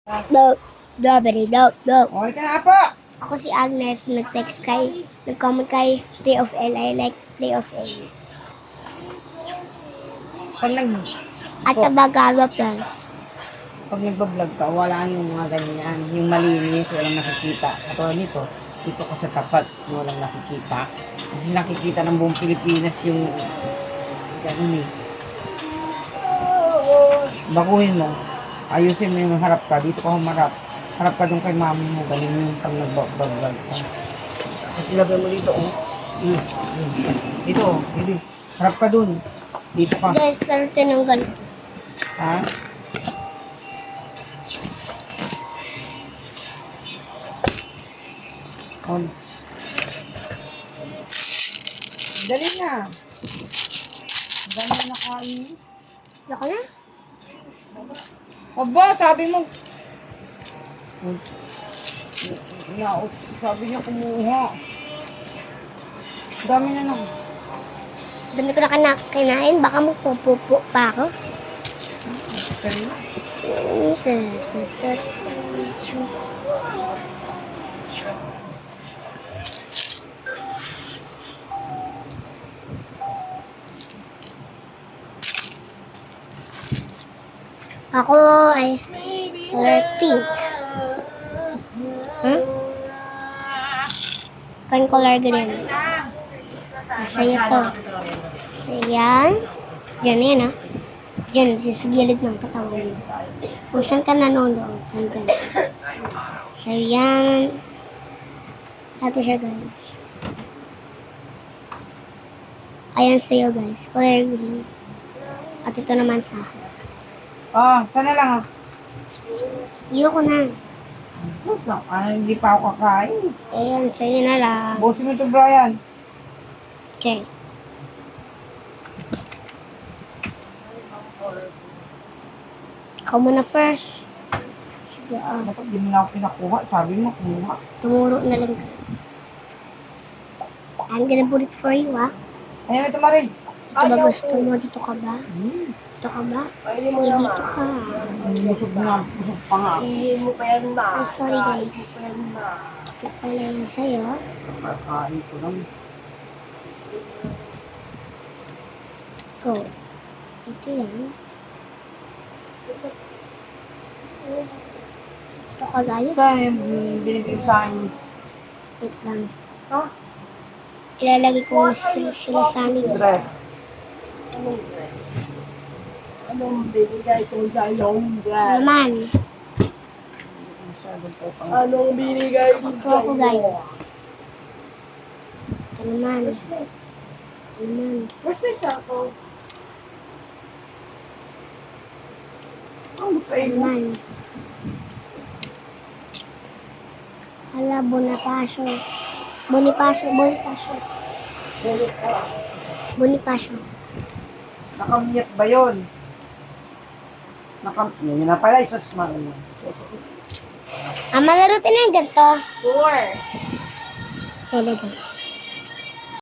Dope. Doberi, dope, dope. Okay ka na po. Ako si Agnes, nag-text kay, nag-comment kay Play of L. I like Play of L. Pag At Tabagaba Plus. pag nagbablog ka, wala yung mga ganyan. Yung malinis, walang nakikita. Katulad nito, dito ka sa tapat, walang nakikita. Kasi nakikita ng buong Pilipinas yung ganun eh. Baguhin mo. Ayusin mo yung harap ka. Dito ka humarap. Harap ka dun kay mami mo. Ganun yung pag nagbablog ka. At ilagay mo dito, oh. Dito, oh. Dito. Harap ka dun. Dito ka. Guys, pero tinanggal. Ha? On. Dali na. Dali na kain. Lako na. Aba, sabi mo. Sabi niya kumuha. Dami na lang. Dami ko na kinain. Baka magpupupo pa ako. Dali na. Ako ay color pink. Huh? Kan color green. Sa'yo to. So, yan. Diyan yan, ha? Diyan, sa gilid ng katawan. Kung saan ka nanonood, hanggang. So, yan. Ito siya, guys. Ayan sa'yo, guys. Color green. At ito naman sa akin. Ah, sana lang ah. Ayoko na. Hindi pa ako kakain. Ayan, sa'yo na lang. Busin mo ito, Brian. Okay. Ikaw muna first. Sige, Dapat di mo na ako pinakuha. Sabi mo, kumuha. tumuro na lang ka. I'm gonna put it for you, ha? Ayan, ito Marie. Ito ba gusto mo? Dito ka ba? Dito ka ba? Sige, dito ka. Busog na, busog pa nga. Ay, sorry, guys. Ito pala yun sa'yo. Kakain ko lang. Go. Ito yan. Ito ka, guys. Kaya binibigay sa akin. Wait lang. Ha? Ilalagay ko na sila sa amin. Dress. Anong binigay ko sa iyong Ano dress? naman? Masyadong po pang... Anong binigay ko Ito sa ako, iyo? guys. Ito naman. Ito naman. Where's my cellphone? Ang Ito kain mo. naman. Hala, Bonifacio. Bonifacio, Bonifacio. Bonifacio. Nakamiyat ba yun? Yun na pala, isos mo. Malaro tayo ng ganito. Sure. Kaya guys.